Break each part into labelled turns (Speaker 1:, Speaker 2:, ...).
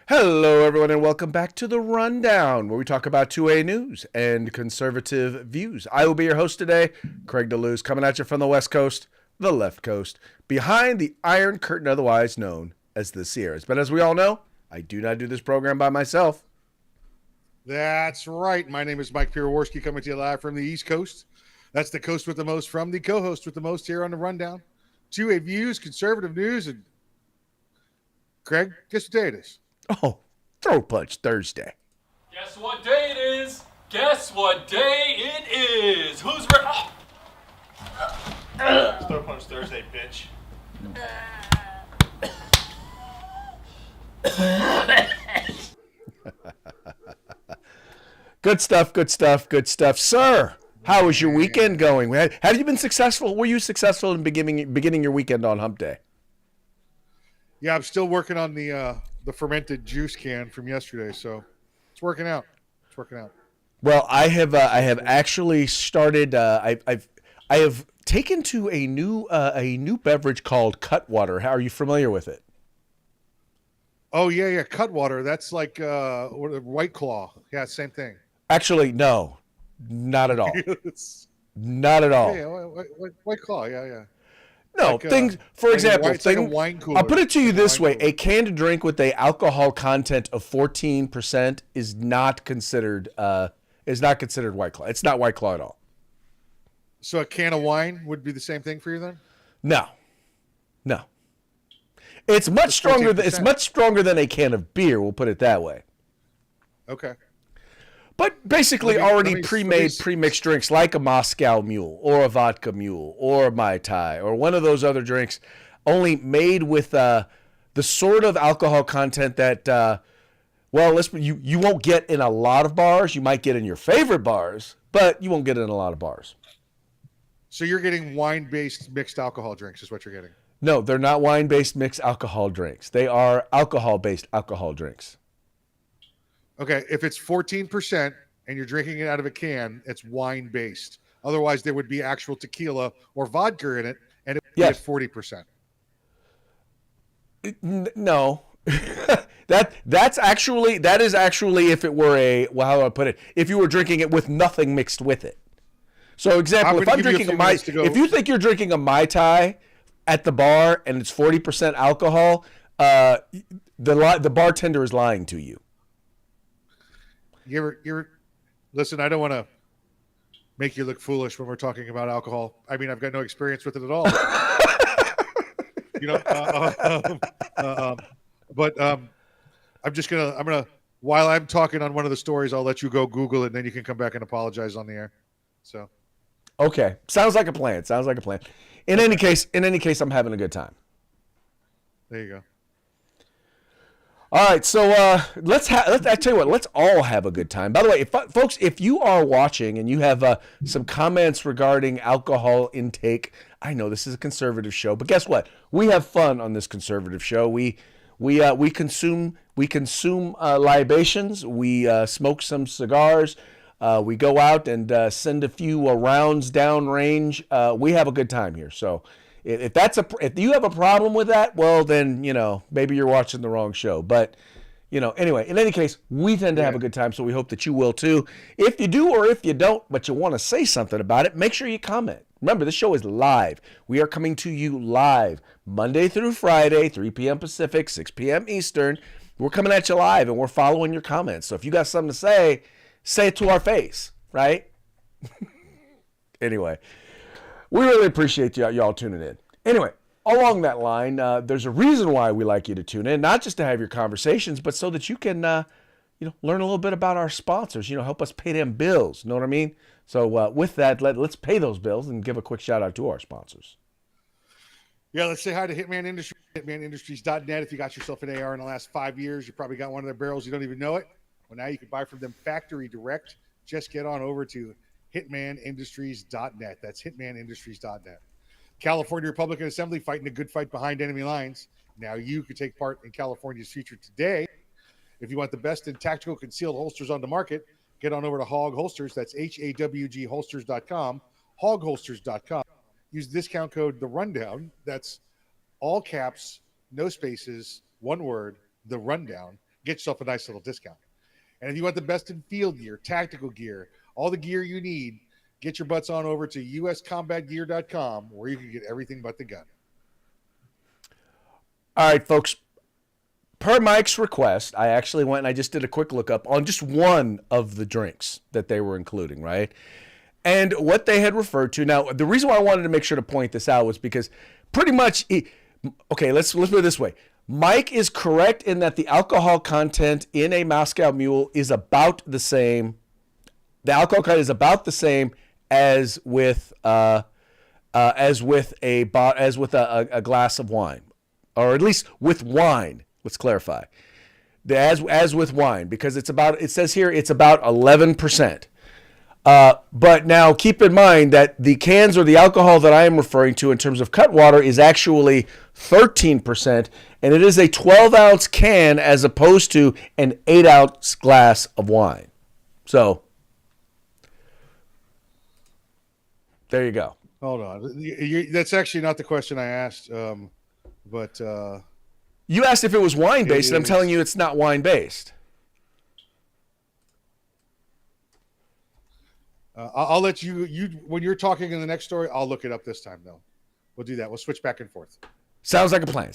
Speaker 1: Hello, everyone, and welcome back to The Rundown, where we talk about 2A news and conservative views. I will be your host today, Craig DeLuz, coming at you from the West Coast, the left coast, behind the Iron Curtain, otherwise known as the Sierras. But as we all know, I do not do this program by myself.
Speaker 2: That's right. My name is Mike Piroworski, coming to you live from the East Coast. That's the coast with the most from the co-host with the most here on The Rundown. 2A views, conservative news, and Craig, guess what day it is?
Speaker 1: Oh, Throat Punch Thursday.
Speaker 3: Guess what day it is? Guess what day it is? Who's ready? Oh.
Speaker 4: Throat Punch Thursday, bitch.
Speaker 1: Good stuff, good stuff, good stuff. Sir, how was your weekend going? Have you been successful? Were you successful in beginning your weekend on Hump Day?
Speaker 2: Yeah, I'm still working on the fermented juice can from yesterday, so it's working out. It's working out.
Speaker 1: Well, I have actually started. I have taken to a new beverage called Cutwater. How are you familiar with it?
Speaker 2: Oh yeah, Cutwater. That's like White Claw. Yeah, same thing.
Speaker 1: Actually, no, not at all. Not at all.
Speaker 2: Yeah, White Claw. Yeah.
Speaker 1: No,
Speaker 2: like,
Speaker 1: things. For example,
Speaker 2: it's like a wine cooler.
Speaker 1: I'll put it to you this way:
Speaker 2: cooler.
Speaker 1: a canned drink with a alcohol content of 14% is not considered White Claw. It's not White Claw at all.
Speaker 2: So a can of wine would be the same thing for you then?
Speaker 1: No. It's much stronger. It's much stronger than a can of beer. We'll put it that way.
Speaker 2: Okay.
Speaker 1: But basically, already pre-mixed drinks like a Moscow Mule or a vodka Mule or a Mai Tai or one of those other drinks, only made with the sort of alcohol content that, you won't get in a lot of bars. You might get in your favorite bars, but you won't get in a lot of bars.
Speaker 2: So you're getting wine-based mixed alcohol drinks is what you're getting?
Speaker 1: No, they're not wine-based mixed alcohol drinks. They are alcohol-based alcohol drinks.
Speaker 2: Okay, if it's 14% and you're drinking it out of a can, it's wine-based. Otherwise, there would be actual tequila or vodka in it, and it would be at 40%.
Speaker 1: No. that is actually if it were how do I put it? If you were drinking it with nothing mixed with it. So example, if you think you're drinking a Mai Tai at the bar and it's 40% alcohol, the bartender is lying to you.
Speaker 2: Listen, I don't want to make you look foolish when we're talking about alcohol. I mean, I've got no experience with it at all. I'm gonna while I'm talking on one of the stories, I'll let you go Google it, and then you can come back and apologize on the air. So,
Speaker 1: okay, sounds like a plan. In any case, I'm having a good time.
Speaker 2: There you go.
Speaker 1: All right, so I tell you what, let's all have a good time. By the way, folks, if you are watching and you have some comments regarding alcohol intake, I know this is a conservative show, but guess what? We have fun on this conservative show. We consume libations. We smoke some cigars. We go out and send a few rounds downrange. We have a good time here. So if you have a problem with that, well, then, maybe you're watching the wrong show. But, anyway, in any case, we tend to have a good time, so we hope that you will too. If you do or if you don't, but you want to say something about it, make sure you comment. Remember, this show is live. We are coming to you live Monday through Friday, 3 p.m. Pacific, 6 p.m. Eastern. We're coming at you live, and we're following your comments. So if you got something to say it to our face, right? Anyway. We really appreciate y'all tuning in. Anyway, along that line, there's a reason why we like you to tune in, not just to have your conversations, but so that you can, learn a little bit about our sponsors. Help us pay them bills. Know what I mean? So with that, let's pay those bills and give a quick shout out to our sponsors.
Speaker 2: Yeah, let's say hi to Hitman Industries, hitmanindustries.net. If you got yourself an AR in the last 5 years, you probably got one of their barrels. You don't even know it. Well, now you can buy from them factory direct. Just get on over to hitmanindustries.net. That's hitmanindustries.net. California Republican Assembly fighting a good fight behind enemy lines. Now you can take part in California's future today. If you want the best in tactical concealed holsters on the market, get on over to Hog Holsters. That's HAWG holsters.com, hogholsters.com. Use the discount code The Rundown. That's all caps, no spaces, one word, The Rundown. get yourself a nice little discount. And if you want the best in field gear, tactical gear, all the gear you need, get your butts on over to uscombatgear.com where you can get everything but the gun.
Speaker 1: All right, folks. Per Mike's request, I actually went and I just did a quick lookup on just one of the drinks that they were including, right? And what they had referred to. Now, the reason why I wanted to make sure to point this out was because pretty much, okay, let's put it this way. Mike is correct in that the alcohol content in a Moscow Mule is about the same. The alcohol content is about the same as with a glass of wine, or at least with wine. Let's clarify. As with wine, because it says here it's about 11%. But now keep in mind that the cans or the alcohol that I am referring to in terms of Cutwater is actually 13%, and it is a 12-ounce can as opposed to an 8-ounce glass of wine. So there you go.
Speaker 2: Hold on. That's actually not the question I asked, but
Speaker 1: you asked if it was wine-based, and I'm telling you it's not wine-based.
Speaker 2: I'll let you when you're talking in the next story, I'll look it up this time, though. We'll do that. We'll switch back and forth.
Speaker 1: Sounds like a plan.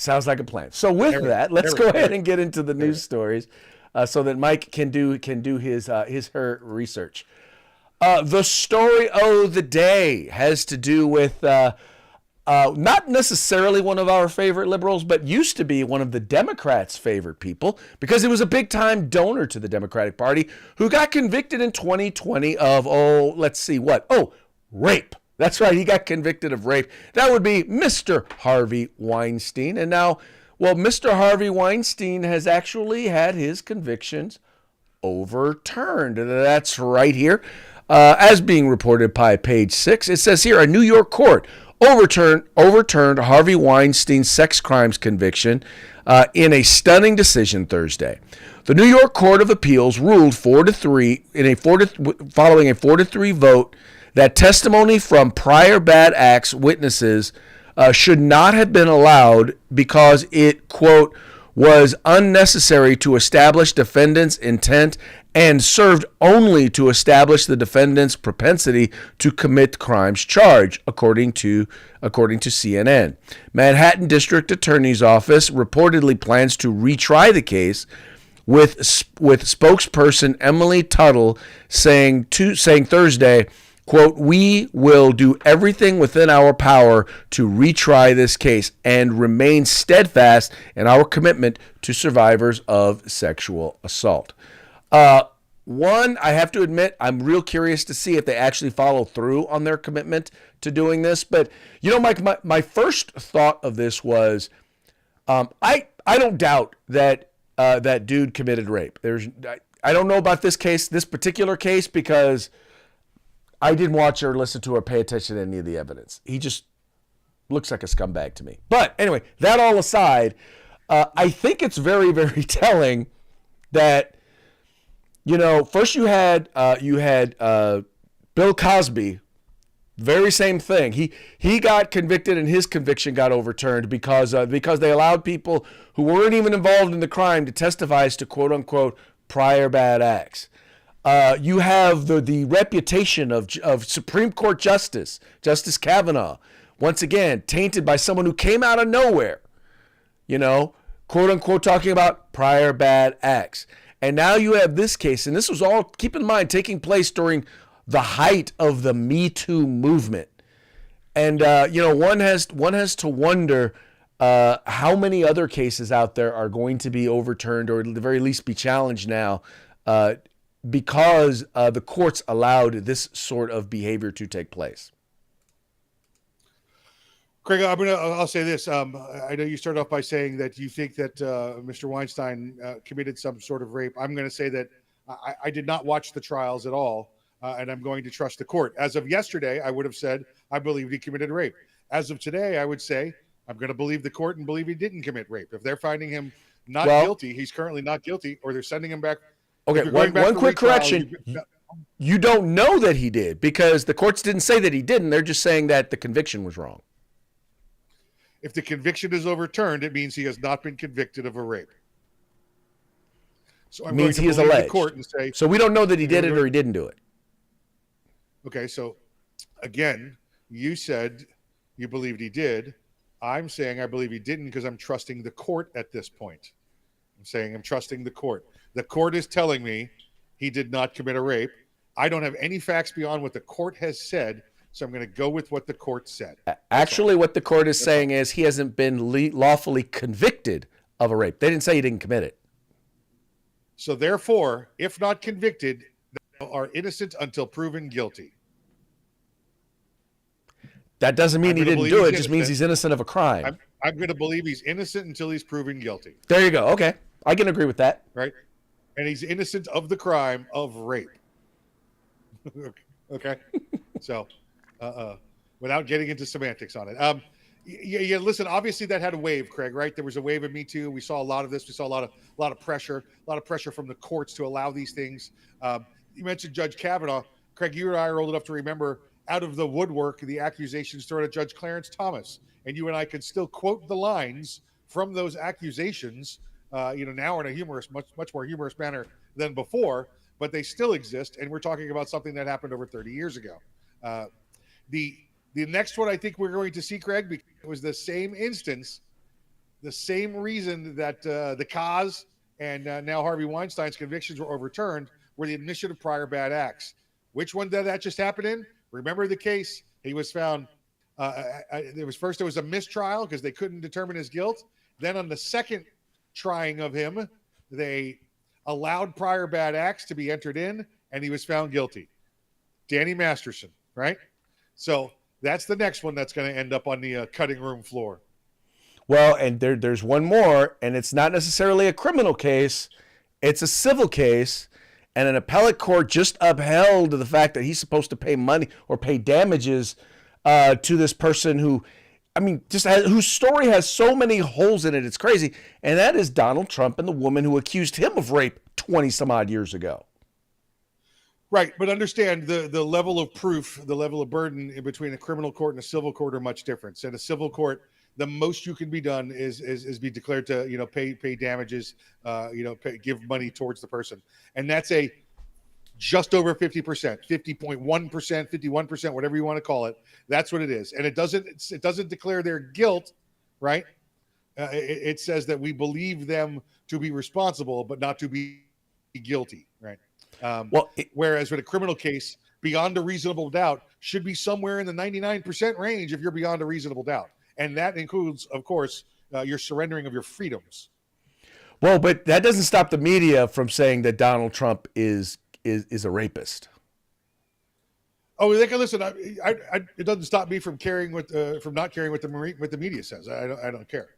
Speaker 1: So with that, let's go ahead and get into the news stories so that Mike can do her research. The story of the day has to do with not necessarily one of our favorite liberals, but used to be one of the Democrats' favorite people because he was a big-time donor to the Democratic Party who got convicted in 2020 of, rape. That's right, he got convicted of rape. That would be Mr. Harvey Weinstein. And now, Mr. Harvey Weinstein has actually had his convictions overturned. That's right here. As being reported by Page 6, it says here, a New York court overturned Harvey Weinstein's sex crimes conviction in a stunning decision Thursday. The New York Court of Appeals ruled 4-3 following a 4-3 vote that testimony from prior bad acts witnesses should not have been allowed because it, quote, was unnecessary to establish defendant's intent and served only to establish the defendant's propensity to commit crimes charged, according to CNN. Manhattan District Attorney's Office reportedly plans to retry the case, with spokesperson Emily Tuttle saying Thursday, quote, "We will do everything within our power to retry this case and remain steadfast in our commitment to survivors of sexual assault." One, I have to admit, I'm real curious to see if they actually follow through on their commitment to doing this. But, Mike, my first thought of this was, I don't doubt that that dude committed rape. I don't know about this particular case, because I didn't watch or listen to or pay attention to any of the evidence. He just looks like a scumbag to me. But anyway, that all aside, I think it's very, very telling that, first you had Bill Cosby, very same thing. He got convicted and his conviction got overturned because they allowed people who weren't even involved in the crime to testify as to, quote unquote, prior bad acts. You have the reputation of Supreme Court Justice Kavanaugh, once again tainted by someone who came out of nowhere, quote unquote, talking about prior bad acts. And now you have this case, and this was all, keep in mind, taking place during the height of the Me Too movement. And, one has to wonder how many other cases out there are going to be overturned, or at the very least be challenged now, because the courts allowed this sort of behavior to take place.
Speaker 2: Craig, I'll say this. I know you started off by saying that you think that Mr. Weinstein committed some sort of rape. I'm going to say that I did not watch the trials at all, and I'm going to trust the court. As of yesterday, I would have said I believed he committed rape. As of today, I would say I'm going to believe the court and believe he didn't commit rape. If they're finding him not guilty, he's currently not guilty, or they're sending him back.
Speaker 1: Okay, one quick correction. You don't know that he did, because the courts didn't say that he didn't. They're just saying that the conviction was wrong.
Speaker 2: If the conviction is overturned, it means he has not been convicted of a rape. So I'm
Speaker 1: means
Speaker 2: going
Speaker 1: he
Speaker 2: to
Speaker 1: is
Speaker 2: believe the
Speaker 1: alleged.
Speaker 2: court and say,
Speaker 1: So we don't know that he did it or he didn't do it.
Speaker 2: okay, so again, you said you believed he did. I'm saying I believe he didn't because I'm trusting the court at this point. I'm saying I'm trusting the court. The court is telling me he did not commit a rape. I don't have any facts beyond what the court has said, so I'm going to go with what the court said.
Speaker 1: Actually, what the court is saying is he hasn't been lawfully convicted of a rape. They didn't say he didn't commit it.
Speaker 2: So therefore, if not convicted, they are innocent until proven guilty.
Speaker 1: That doesn't mean he didn't do it. It just means he's innocent of a crime.
Speaker 2: I'm going to believe he's innocent until he's proven guilty.
Speaker 1: There you go. Okay. I can agree with that.
Speaker 2: Right? And he's innocent of the crime of rape. Okay? So, without getting into semantics on it. Yeah, listen, obviously that had a wave, Craig, right? There was a wave of Me Too. We saw a lot of this. We saw a lot of pressure from the courts to allow these things. You mentioned Judge Kavanaugh. Craig, you and I are old enough to remember out of the woodwork the accusations thrown at Judge Clarence Thomas. And you and I could still quote the lines from those accusations, now in a humorous, much more humorous manner than before, but they still exist. And we're talking about something that happened over 30 years ago. The next one I think we're going to see, Craig, because it was the same instance, the same reason that the cause and now Harvey Weinstein's convictions were overturned were the admission of prior bad acts. Which one did that just happen in? Remember the case? He was found. There was a mistrial because they couldn't determine his guilt. Then on the second trying of him, they allowed prior bad acts to be entered in, and he was found guilty. Danny Masterson, right? So that's the next one that's going to end up on the cutting room floor.
Speaker 1: Well, and there's one more, and it's not necessarily a criminal case. It's a civil case, and an appellate court just upheld the fact that he's supposed to pay money or pay damages to this person who, whose story has so many holes in it. It's crazy. And that is Donald Trump and the woman who accused him of rape 20 some odd years ago.
Speaker 2: Right, but understand the level of proof, the level of burden in between a criminal court and a civil court are much different. So in a civil court, the most you can be done is be declared to pay damages, give money towards the person, and that's a just over 50%, 50.1%, 51%, whatever you want to call it. That's what it is, and it doesn't declare their guilt, right? It says that we believe them to be responsible, but not to be guilty, right? Whereas with a criminal case, beyond a reasonable doubt should be somewhere in the 99% range if you're beyond a reasonable doubt. And that includes, of course, your surrendering of your freedoms.
Speaker 1: Well, but that doesn't stop the media from saying that Donald Trump is a rapist.
Speaker 2: Oh, they can listen. It doesn't stop me from not caring what the media says. I don't care.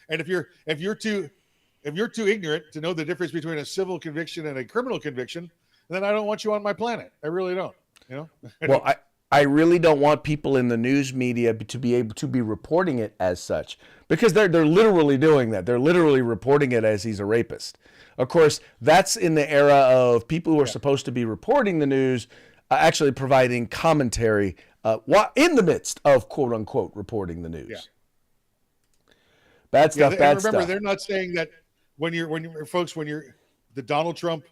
Speaker 2: And if you're too ignorant to know the difference between a civil conviction and a criminal conviction, then I don't want you on my planet. I really don't.
Speaker 1: Well, I really don't want people in the news media to be able to be reporting it as such, because they're literally doing that. They're literally reporting it as he's a rapist. Of course, that's in the era of people who are supposed to be reporting the news, actually providing commentary in the midst of quote unquote reporting the news.
Speaker 2: Yeah.
Speaker 1: Bad stuff. Bad
Speaker 2: remember,
Speaker 1: stuff.
Speaker 2: They're not saying that when you're the Donald Trump.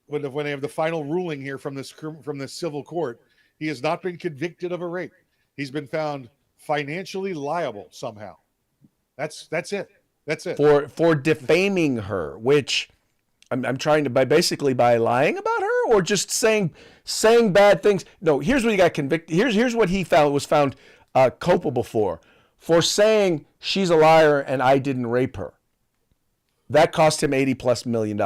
Speaker 2: When they have the final ruling here from the civil court, he has not been convicted of a rape. He's been found financially liable somehow. That's it. That's it.
Speaker 1: For defaming her, which I'm trying to by lying about her or just saying bad things. No, here's what he got convicted. Here's what he was found culpable for saying she's a liar and I didn't rape her. That cost him $80+ million.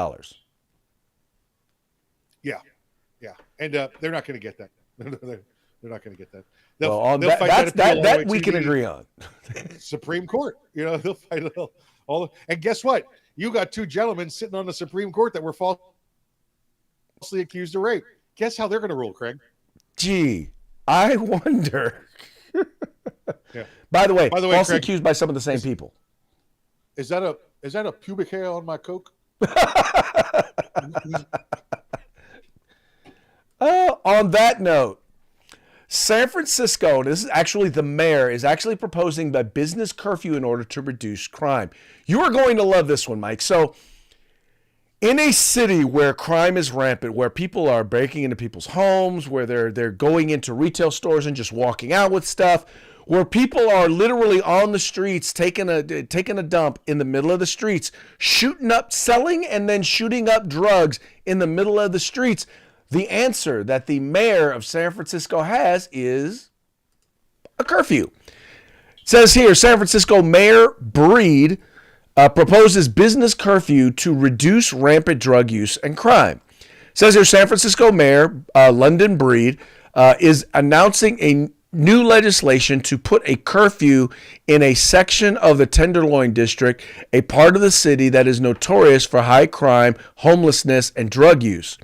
Speaker 1: Yeah, and they're not going to get that. They're not going to get that. That we can agree on.
Speaker 2: Supreme Court, they'll fight all. And guess what? You got two gentlemen sitting on the Supreme Court that were falsely accused of rape. Guess how they're going to rule, Craig?
Speaker 1: Gee, I wonder.
Speaker 2: Yeah.
Speaker 1: By the way, falsely
Speaker 2: Craig,
Speaker 1: accused by some of the same people.
Speaker 2: Is that a pubic hair on my Coke?
Speaker 1: On that note, San Francisco, and this is actually the mayor, is actually proposing a business curfew in order to reduce crime. You are going to love this one, Mike. So, in a city where crime is rampant, where people are breaking into people's homes, where they're going into retail stores and just walking out with stuff, where people are literally on the streets taking a dump in the middle of the streets, shooting up, selling, and then shooting up drugs in the middle of the streets, the answer that the mayor of San Francisco has is a curfew. It says here, San Francisco Mayor Breed proposes business curfew to reduce rampant drug use and crime. It says here, San Francisco Mayor London Breed is announcing a new legislation to put a curfew in a section of the Tenderloin District, a part of the city that is notorious for high crime, homelessness, and drug use.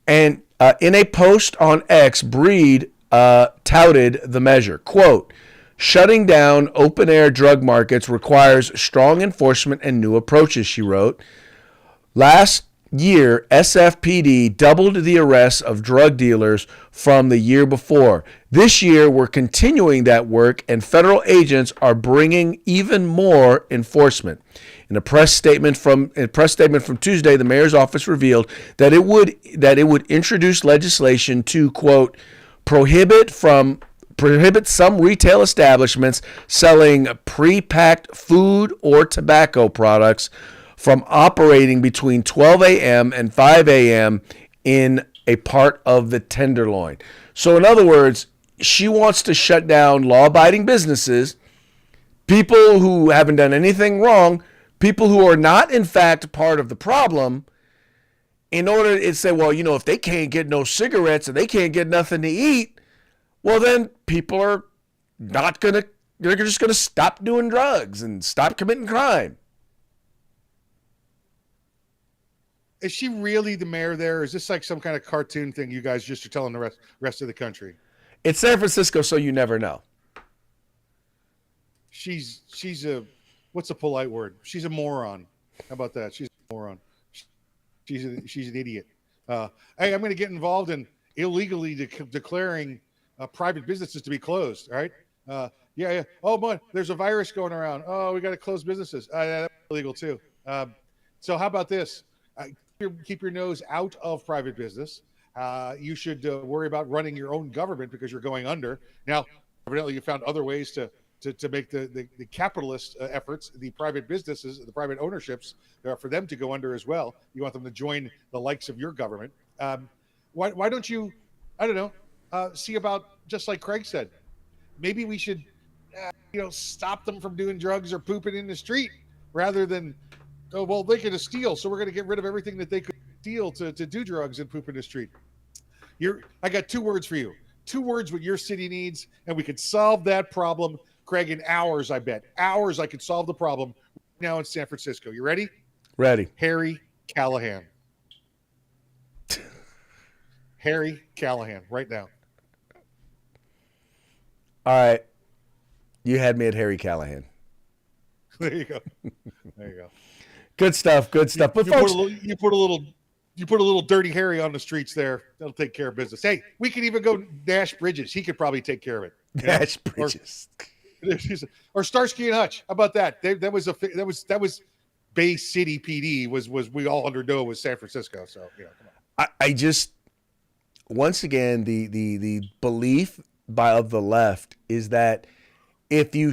Speaker 1: And in a post on X, Breed touted the measure. Quote, shutting down open-air drug markets requires strong enforcement and new approaches, she wrote. Last year, SFPD doubled the arrests of drug dealers from the year before. This year, we're continuing that work, and federal agents are bringing even more enforcement. In a press statement from Tuesday, the mayor's office revealed that it would introduce legislation to, quote, prohibit some retail establishments selling pre-packed food or tobacco products from operating between 12 a.m. and 5 a.m. in a part of the Tenderloin. So in other words, she wants to shut down law-abiding businesses, people who haven't done anything wrong, people who are not in fact part of the problem, in order to say, well, you know, if they can't get no cigarettes and they can't get nothing to eat, well, then people are not going to, they're just going to stop doing drugs and stop committing crime.
Speaker 2: Is she really the mayor there? Or is this like some kind of cartoon thing you guys just are telling the rest of the country?
Speaker 1: It's San Francisco, so you never know.
Speaker 2: She's a, what's a polite word? She's a moron. How about that? She's a moron. She's an idiot. Hey, I'm going to get involved in illegally declaring private businesses to be closed. All right. Yeah. Oh, man, there's a virus going around. Oh, we got to close businesses. That's illegal too. So how about this? Keep your nose out of private business. You should worry about running your own government because you're going under. Now, evidently, you found other ways to make the capitalist efforts, the private businesses, the private ownerships, for them to go under as well. You want them to join the likes of your government. Why don't you, I don't know, see about, just like Craig said, maybe we should, stop them from doing drugs or pooping in the street rather than, oh, well, they could steal, so we're going to get rid of everything that they could steal to do drugs and poop in the street. I got 2 words for you. 2 words what your city needs, and we could solve that problem, Craig, in hours, I bet. Hours I could solve the problem now in San Francisco. You ready?
Speaker 1: Ready.
Speaker 2: Harry Callahan. Harry Callahan, right now.
Speaker 1: All right. You had me at Harry Callahan.
Speaker 2: There you go. There you go.
Speaker 1: Good stuff. Good stuff. But folks,
Speaker 2: you put a little Dirty Harry on the streets there. That'll take care of business. Hey, we could even go Nash Bridges. He could probably take care of it.
Speaker 1: Nash Bridges.
Speaker 2: Or Starsky and Hutch. How about that? That was Bay City PD. Was we all know was San Francisco. So come on.
Speaker 1: I just, once again, the belief of the left is that if you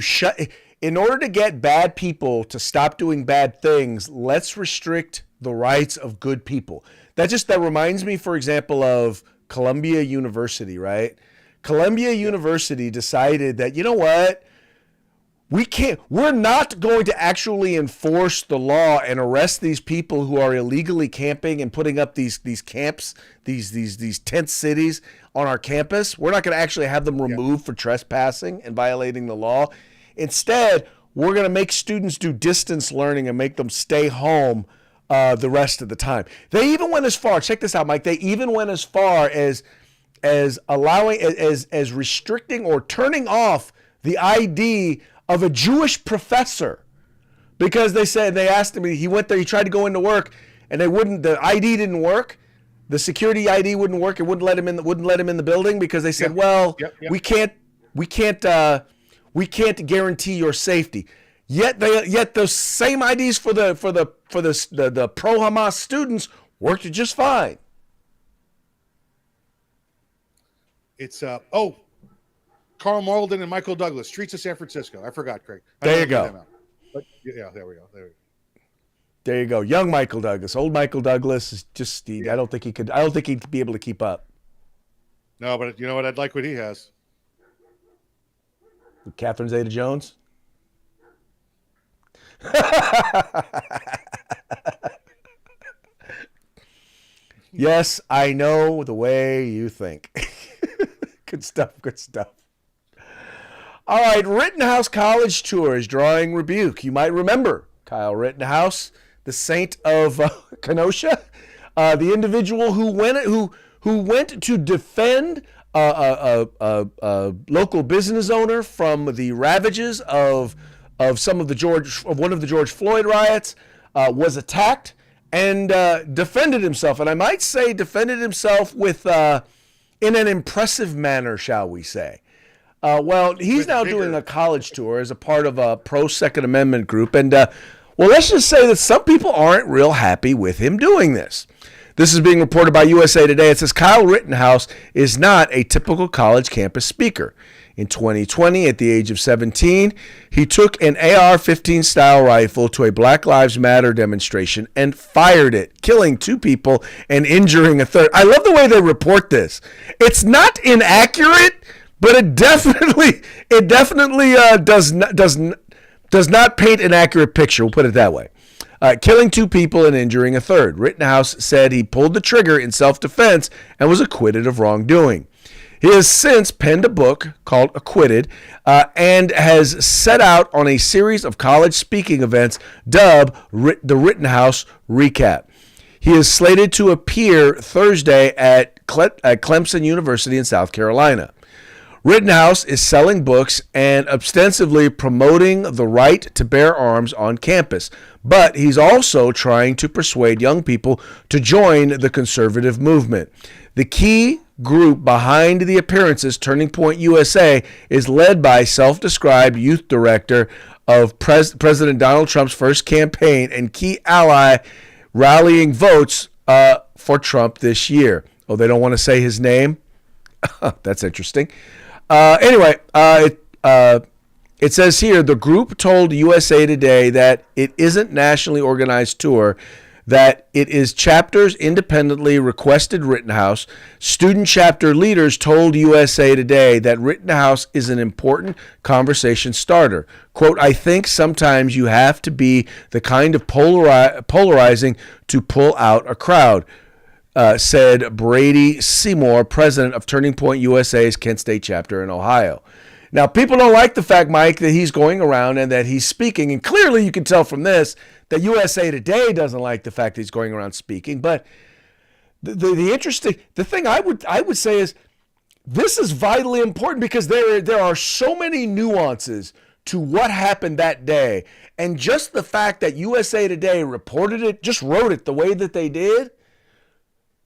Speaker 1: in order to get bad people to stop doing bad things, let's restrict the rights of good people. That reminds me, for example, of Columbia University, right? Columbia University decided that, you know what? We're not going to actually enforce the law and arrest these people who are illegally camping and putting up these camps, these tent cities on our campus. We're not going to actually have them removed for trespassing and violating the law. Instead, we're going to make students do distance learning and make them stay home the rest of the time. They even went as far, check this out, Mike, they even went as far as allowing, as restricting or turning off the ID of a Jewish professor, because they asked him, he went there, he tried to go into work and the ID didn't work. the security ID wouldn't work. It wouldn't let him in. Wouldn't let him in the building because they said,
Speaker 2: Yep.
Speaker 1: "Well,
Speaker 2: Yep.
Speaker 1: we can't guarantee your safety." Yet those same IDs for the pro Hamas students worked just fine.
Speaker 2: It's Carl Malden and Michael Douglas, Streets of San Francisco. I forgot, Craig.
Speaker 1: There you go.
Speaker 2: But yeah, there we go.
Speaker 1: There you go. Young Michael Douglas. Old Michael Douglas is just. I don't think he'd be able to keep up.
Speaker 2: No, but you know what? I'd like what he has.
Speaker 1: Catherine Zeta-Jones. Yes, I know the way you think. Good stuff. Good stuff. All right, Rittenhouse College Tour is drawing rebuke. You might remember Kyle Rittenhouse, the saint of Kenosha, the individual who went to defend a local business owner from the ravages of one of the George Floyd riots, was attacked and defended himself, and I might say defended himself with in an impressive manner, shall we say. Well, he's now doing a college tour as a part of a pro-Second Amendment group. And, well, let's just say that some people aren't real happy with him doing this. This is being reported by USA Today. It says Kyle Rittenhouse is not a typical college campus speaker. In 2020, at the age of 17, he took an AR-15 style rifle to a Black Lives Matter demonstration and fired it, killing 2 people and injuring a third. I love the way they report this. It's not inaccurate, but it definitely does not paint an accurate picture. We'll put it that way. Killing 2 people and injuring a third. Rittenhouse said he pulled the trigger in self-defense and was acquitted of wrongdoing. He has since penned a book called Acquitted and has set out on a series of college speaking events dubbed the Rittenhouse Recap. He is slated to appear Thursday at Clemson University in South Carolina. Rittenhouse is selling books and ostensibly promoting the right to bear arms on campus, but he's also trying to persuade young people to join the conservative movement. The key group behind the appearances, Turning Point USA, is led by self-described youth director of President Donald Trump's first campaign and key ally rallying votes for Trump this year. Oh, they don't want to say his name? That's interesting. Anyway, it says here, the group told USA Today that it isn't nationally organized tour, that it is chapters independently requested Rittenhouse. Student chapter leaders told USA Today that Rittenhouse is an important conversation starter. Quote, I think sometimes you have to be the kind of polarizing to pull out a crowd, said Brady Seymour, president of Turning Point USA's Kent State chapter in Ohio. Now, people don't like the fact, Mike, that he's going around and that he's speaking. And clearly you can tell from this that USA Today doesn't like the fact that he's going around speaking. But the thing I would say is this is vitally important because there are so many nuances to what happened that day. And just the fact that USA Today reported it, just wrote it the way that they did,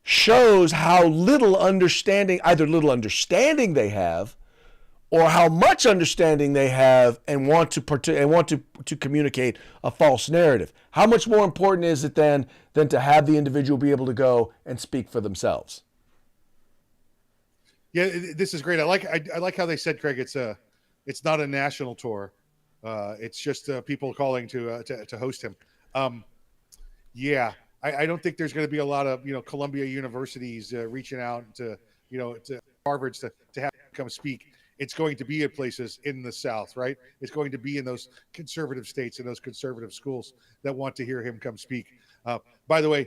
Speaker 1: shows how little understanding they have, or how much understanding they have and want to communicate a false narrative. How much more important is it than to have the individual be able to go and speak for themselves?
Speaker 2: Yeah, this is great. I like how they said, Craig. It's not a national tour. It's just people calling to host him. Yeah, I don't think there's going to be a lot of Columbia universities reaching out to Harvard to have him come speak. It's going to be at places in the South, right? It's going to be in those conservative states and those conservative schools that want to hear him come speak. By the way,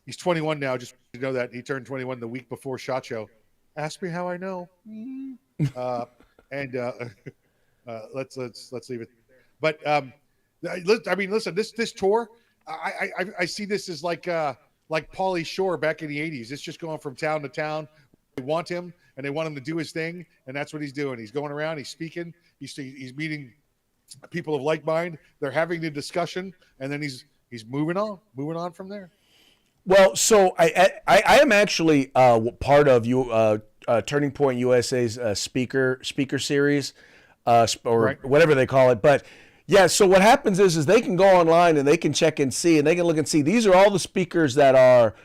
Speaker 2: he's 21 now. Just to know that he turned 21 the week before SHOT Show. Ask me how I know. Let's leave it. But I mean, listen, this tour, I see this as like Pauly Shore back in the 80s. It's just going from town to town. They want him and they want him to do his thing, and that's what he's doing. He's going around, he's speaking, he's meeting people of like mind. They're having the discussion, and then he's moving on from there.
Speaker 1: Well, so I am actually part of Turning Point USA's speaker series, or
Speaker 2: Right.
Speaker 1: whatever they call it. But yeah, so what happens is they can go online and they can check and see, and they can look and see these are all the speakers that are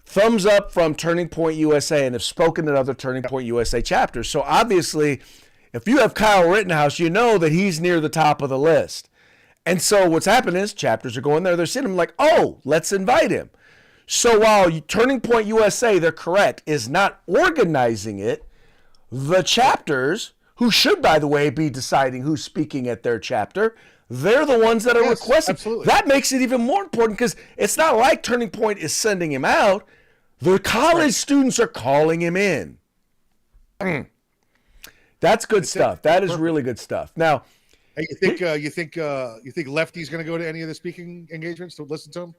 Speaker 1: thumbs up from Turning Point USA and have spoken at other Turning Point USA chapters. So obviously, if you have Kyle Rittenhouse, you know that he's near the top of the list. And so what's happened is chapters are going there. They're sitting like, oh, let's invite him. So while Turning Point USA, they're correct, is not organizing it, the chapters, who should, by the way, be deciding who's speaking at their chapter, they're the ones that are requesting.
Speaker 2: Absolutely.
Speaker 1: That makes it even more important because it's not like Turning Point is sending him out. The college students are calling him in. That's good stuff. That is really good stuff. Now,
Speaker 2: hey, you think Lefty's going to go to any of the speaking engagements to listen to him?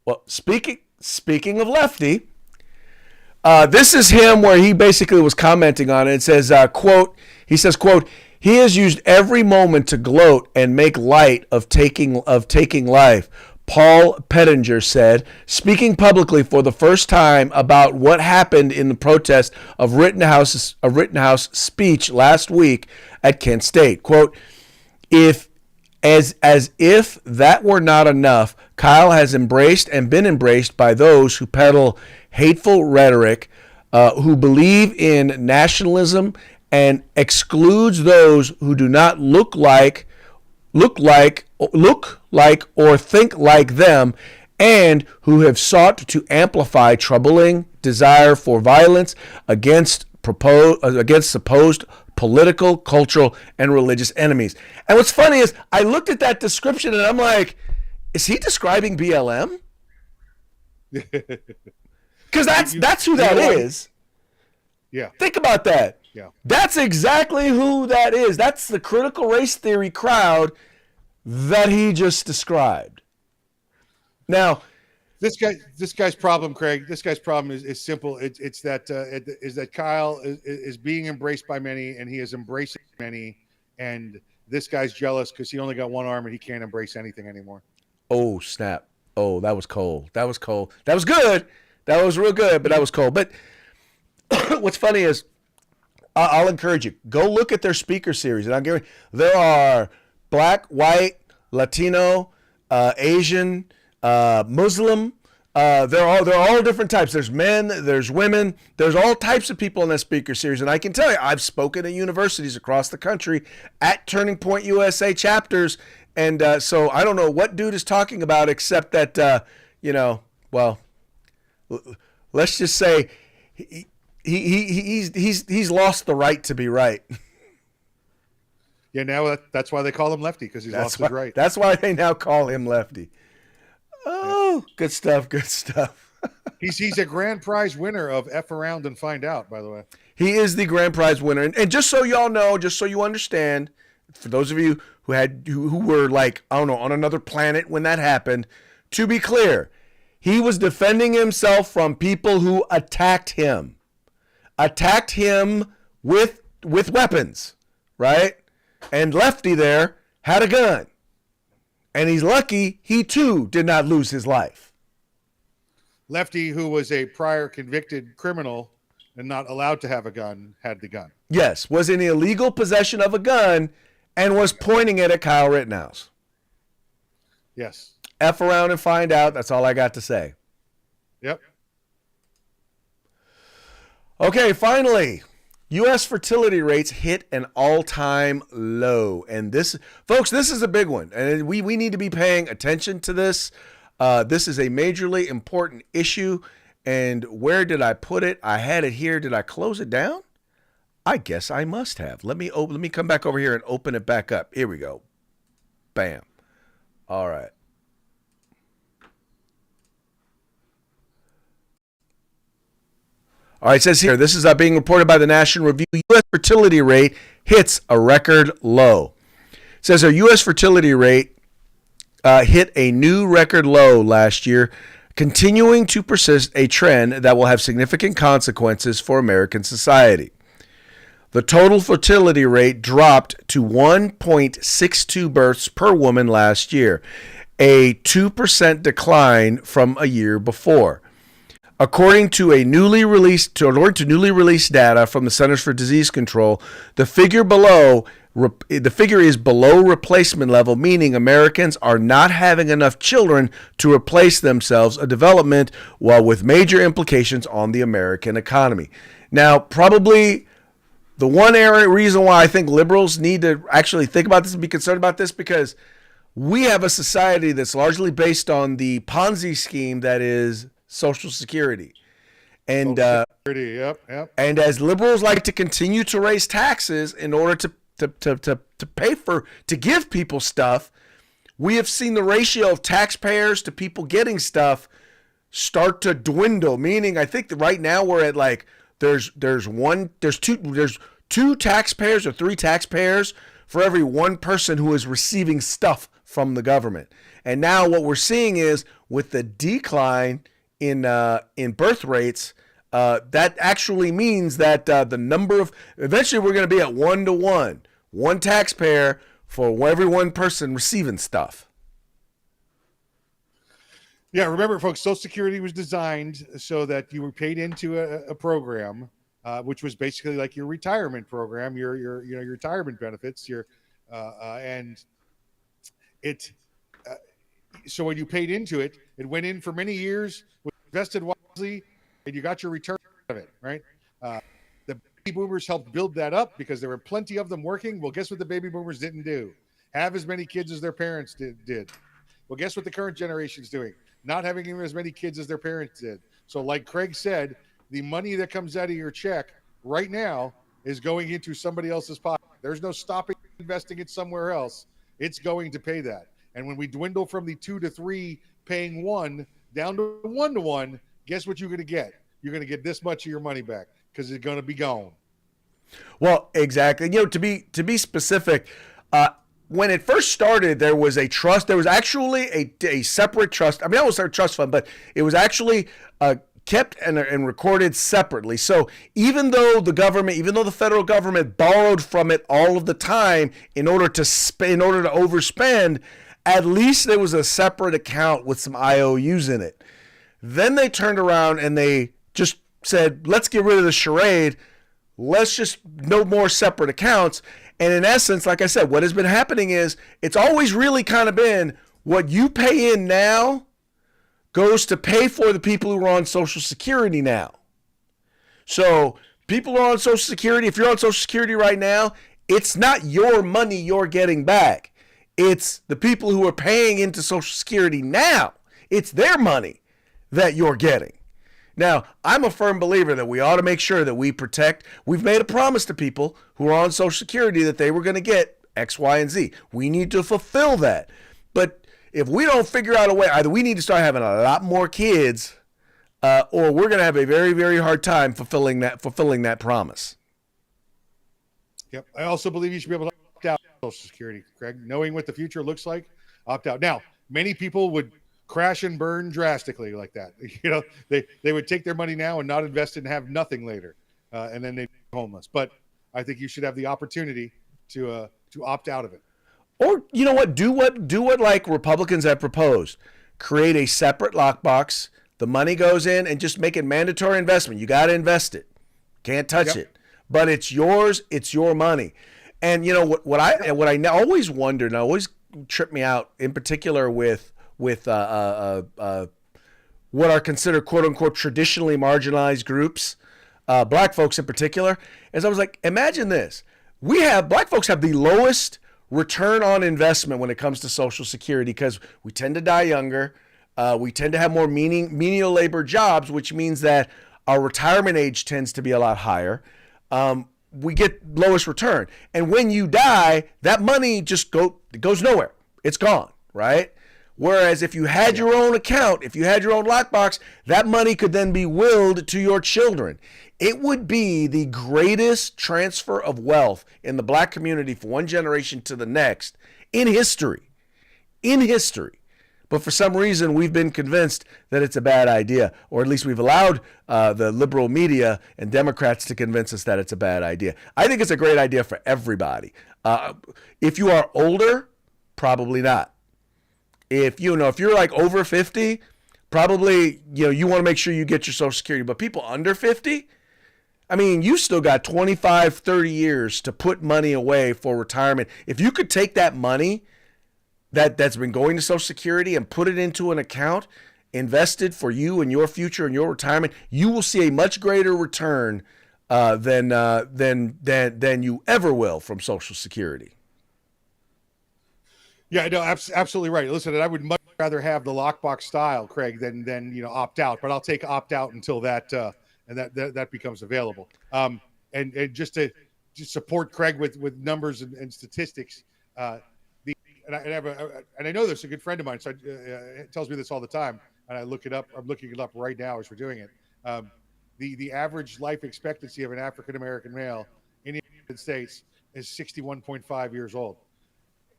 Speaker 1: well, speaking of Lefty, this is him where he basically was commenting on it. It says, quote, he says, quote, he has used every moment to gloat and make light of taking life. Paul Pettinger said, speaking publicly for the first time about what happened in the protest of Rittenhouse speech last week at Kent State. Quote, as if that were not enough, Kyle has embraced and been embraced by those who peddle hateful rhetoric, who believe in nationalism and excludes those who do not look like or think like them, and who have sought to amplify troubling desire for violence against supposed political, cultural, and religious enemies. And what's funny is I looked at that description and I'm like, is he describing BLM? Because that's who that is.
Speaker 2: Yeah.
Speaker 1: Think about that.
Speaker 2: Yeah.
Speaker 1: That's exactly who that is. That's the critical race theory crowd that he just described. Now,
Speaker 2: This guy's problem, Craig. This guy's problem is simple. It's that Kyle is being embraced by many, and he is embracing many, and this guy's jealous because he only got one arm and he can't embrace anything anymore.
Speaker 1: oh snap! Oh, that was cold. That was cold. That was good. That was real good, but that was cold. But what's funny is, I'll encourage you, go look at their speaker series, and I'll guarantee there are Black, white, Latino, Asian, Muslim. They're all different types. There's men, there's women, there's all types of people in that speaker series. And I can tell you, I've spoken at universities across the country at Turning Point USA chapters. And so I don't know what dude is talking about, except that, well, let's just say he's lost the right to be right.
Speaker 2: Yeah, now that's why they call him Lefty, because he's lost his right.
Speaker 1: That's why they now call him Lefty. Oh, good stuff, good stuff.
Speaker 2: He's a grand prize winner of F Around and Find Out, by the way.
Speaker 1: He is the grand prize winner. And just so y'all know, just so you understand, for those of you who were like, I don't know, on another planet when that happened, to be clear, he was defending himself from people who attacked him with weapons, right? And Lefty there had a gun. And he's lucky he too did not lose his life.
Speaker 2: Lefty, who was a prior convicted criminal and not allowed to have a gun, had the gun.
Speaker 1: Yes, was in illegal possession of a gun and was pointing it at Kyle Rittenhouse.
Speaker 2: Yes.
Speaker 1: F around and find out. That's all I got to say.
Speaker 2: Yep.
Speaker 1: Okay, finally, U.S. fertility rates hit an all-time low. And this, folks, this is a big one. And we need to be paying attention to this. This is a majorly important issue. And where did I put it? I had it here. Did I close it down? I guess I must have. Let me come back over here and open it back up. Here we go. Bam. All right. All right, it says here, this is being reported by the National Review. U.S. fertility rate hits a record low. It says our U.S. fertility rate hit a new record low last year, continuing to persist a trend that will have significant consequences for American society. The total fertility rate dropped to 1.62 births per woman last year, a 2% decline from a year before. According to newly released data from the Centers for Disease Control, the figure is below replacement level, meaning Americans are not having enough children to replace themselves, a development with major implications on the American economy. Now, probably the one reason why I think liberals need to actually think about this and be concerned about this, because we have a society that's largely based on the Ponzi scheme that is Social Security. And and as liberals like to continue to raise taxes in order to pay for, to give people stuff, we have seen the ratio of taxpayers to people getting stuff start to dwindle. Meaning, I think that right now we're at like there's two taxpayers or three taxpayers for every one person who is receiving stuff from the government. And now what we're seeing is, with the decline in birth rates, that actually means that the number of, eventually we're going to be at 1-to-1, one taxpayer for every one person receiving stuff.
Speaker 2: Yeah, remember, folks, Social Security was designed so that you were paid into a program, which was basically like your retirement program, your retirement benefits, and it. So when you paid into it, it went in for many years, was invested wisely, and you got your return out of it, right? The baby boomers helped build that up because there were plenty of them working. Well, guess what the baby boomers didn't do? Have as many kids as their parents did. Well, guess what the current generation's doing? Not having even as many kids as their parents did. So like Craig said, the money that comes out of your check right now is going into somebody else's pocket. There's no stopping investing it somewhere else. It's going to pay that. And when we dwindle from the 2 to 3 paying 1 down to 1-to-1, guess what you're going to get? You're going to get this much of your money back because it's going to be gone.
Speaker 1: Well, exactly. To be specific, when it first started, there was a trust. There was actually a separate trust. I mean, that was our trust fund, but it was actually kept and recorded separately. So even though the federal government borrowed from it all of the time in order to overspend, at least there was a separate account with some IOUs in it. Then they turned around and they just said, let's get rid of the charade. Let's just no more separate accounts. And in essence, like I said, what has been happening is it's always really kind of been what you pay in now goes to pay for the people who are on Social Security now. So people who are on Social Security, if you're on Social Security right now, it's not your money you're getting back. It's the people who are paying into Social Security now. It's their money that you're getting. Now, I'm a firm believer that we ought to make sure that we protect. We've made a promise to people who are on Social Security that they were going to get X, Y, and Z. We need to fulfill that. But if we don't figure out a way, either we need to start having a lot more kids, or we're going to have a very, very hard time fulfilling that promise.
Speaker 2: Yep. I also believe you should be able to opt out of Social Security, Craig. Knowing what the future looks like, opt out. Now, many people would crash and burn drastically like that. They would take their money now and not invest it and have nothing later, and then they'd be homeless. But I think you should have the opportunity to opt out of it.
Speaker 1: Or you know what? Do what like Republicans have proposed. Create a separate lockbox. The money goes in and just make it mandatory investment. You got to invest it. Can't touch it. But it's yours. It's your money. And you know what I always wondered, and always tripped me out, in particular with what are considered quote unquote traditionally marginalized groups, black folks in particular, is I was like, imagine this. Black folks have the lowest return on investment when it comes to Social Security because we tend to die younger. We tend to have more menial labor jobs, which means that our retirement age tends to be a lot higher. We get lowest return. And when you die, that money just goes nowhere. It's gone, right? Whereas if you had your own account, if you had your own lockbox, that money could then be willed to your children. It would be the greatest transfer of wealth in the black community from one generation to the next in history. But for some reason, we've been convinced that it's a bad idea, or at least we've allowed the liberal media and Democrats to convince us that it's a bad idea. I think it's a great idea for everybody. If you are older, probably not. if you're like over 50, probably you want to make sure you get your Social Security. But people under 50, I mean, you still got 25, 30 years to put money away for retirement. If you could take that money that's been going to Social Security and put it into an account invested for you and your future and your retirement, you will see a much greater return than you ever will from Social Security.
Speaker 2: Yeah, no, absolutely right. Listen, I would much rather have the lockbox style, Craig, than opt out. But I'll take opt out until that that becomes available. And just to support Craig with numbers and statistics, and I know this, a good friend of mine, so it tells me this all the time, and I look it up. I'm looking it up right now as we're doing it. The average life expectancy of an African American male in the United States is 61.5 years old.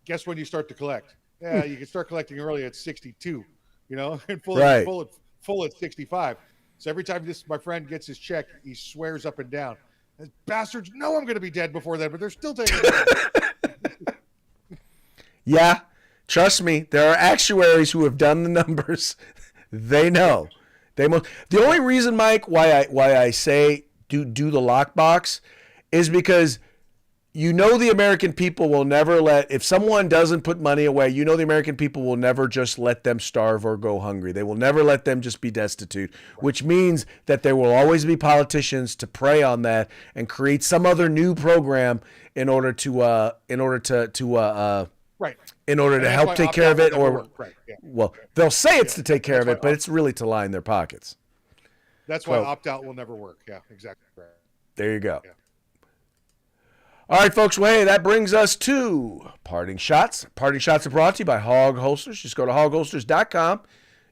Speaker 2: Guess when you start to collect? Yeah, you can start collecting early at 62, and full at 65. So every time my friend gets his check, he swears up and down, "These bastards know I'm going to be dead before then, but they're still taking it."
Speaker 1: Yeah, trust me, there are actuaries who have done the numbers. They know. The only reason, Mike, why I say do the lockbox is because the American people will never if someone doesn't put money away, the American people will never just let them starve or go hungry. They will never let them just be destitute, which means that there will always be politicians to prey on that and create some other new program in order to help take care of it, or they'll say it's to take care of it, but it's really to line their pockets.
Speaker 2: That's why opt-out will never work. Yeah, exactly.
Speaker 1: There you go. Yeah. All right, folks. Well, hey, that brings us to Parting Shots. Parting Shots are brought to you by Hog Holsters. Just go to hogholsters.com.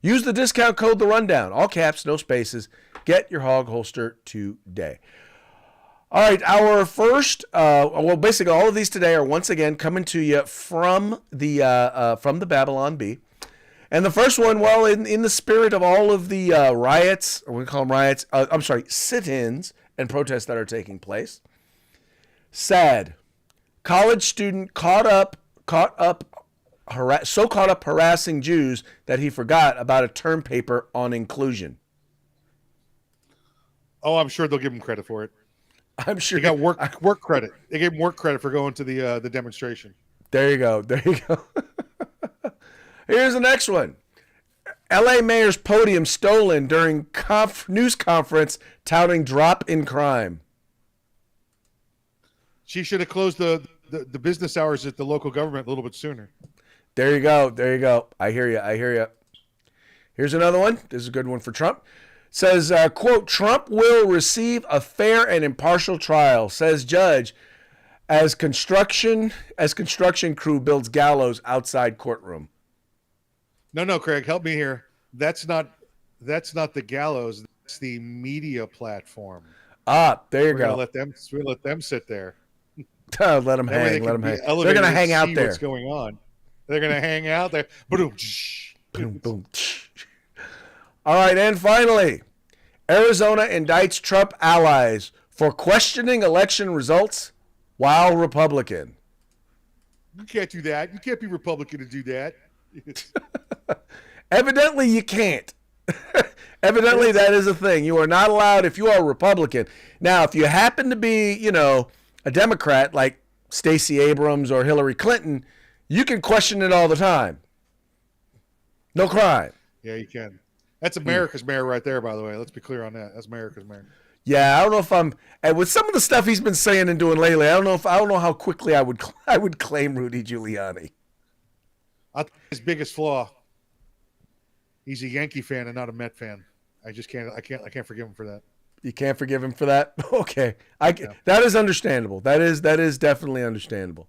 Speaker 1: Use the discount code The Rundown. All caps, no spaces. Get your Hog Holster today. All right, our first, basically all of these today are once again coming to you from the Babylon Bee. And the first one, well, in the spirit of all of the riots, or we call them riots, sit-ins and protests that are taking place. Sad. College student caught up harassing Jews that he forgot about a term paper on inclusion.
Speaker 2: Oh, I'm sure they'll give him credit for it.
Speaker 1: I'm sure
Speaker 2: he got work credit. They gave him work credit for going to the demonstration.
Speaker 1: There you go. Here's the next one. L.A. mayor's podium stolen during news conference touting drop in crime.
Speaker 2: She should have closed the business hours at the local government a little bit sooner.
Speaker 1: There you go. I hear you. Here's another one. This is a good one for Trump. Says, quote, Trump will receive a fair and impartial trial, says judge, as construction crew builds gallows outside courtroom.
Speaker 2: No, Craig, help me here. That's not the gallows. That's the media platform.
Speaker 1: Ah, there you go.
Speaker 2: We're gonna let them sit there.
Speaker 1: Let them hang. They're gonna hang out there.
Speaker 2: What's going on? They're gonna hang out there. Boom,
Speaker 1: boom. All right, and finally, Arizona indicts Trump allies for questioning election results while Republican.
Speaker 2: You can't do that. You can't be Republican to do that.
Speaker 1: Evidently, you can't. Evidently, that is a thing. You are not allowed if you are a Republican. Now, if you happen to be, a Democrat like Stacey Abrams or Hillary Clinton, you can question it all the time. No crime.
Speaker 2: Yeah, you can. That's America's mayor right there, by the way. Let's be clear on that. That's America's mayor.
Speaker 1: Yeah, I don't know if and with some of the stuff he's been saying and doing lately, I don't know how quickly I would claim Rudy Giuliani.
Speaker 2: His biggest flaw, he's a Yankee fan and not a Met fan. I can't forgive him for that.
Speaker 1: You can't forgive him for that? Okay. That is understandable. That is definitely understandable.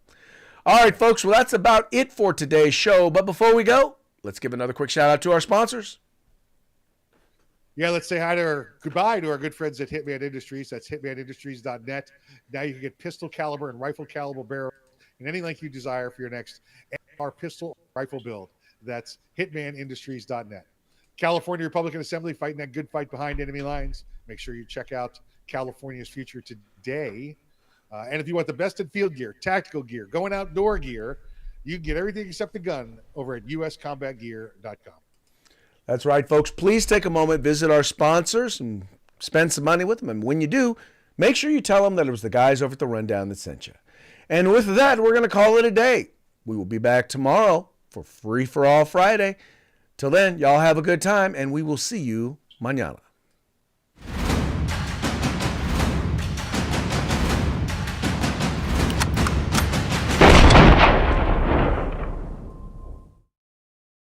Speaker 1: All right, folks. Well, that's about it for today's show. But before we go, let's give another quick shout out to our sponsors.
Speaker 2: Yeah, let's say goodbye to our good friends at Hitman Industries. That's hitmanindustries.net. Now you can get pistol caliber and rifle caliber barrels in any length you desire for your next AR pistol rifle build. That's hitmanindustries.net. California Republican Assembly fighting that good fight behind enemy lines. Make sure you check out California's future today. And if you want the best in field gear, tactical gear, going outdoor gear, You can get everything except the gun over at uscombatgear.com.
Speaker 1: That's right, folks. Please take a moment, visit our sponsors, and spend some money with them. And when you do, make sure you tell them that it was the guys over at the Rundown that sent you. And with that, we're going to call it a day. We will be back tomorrow for Free for All Friday. Till then, y'all have a good time, and we will see you mañana.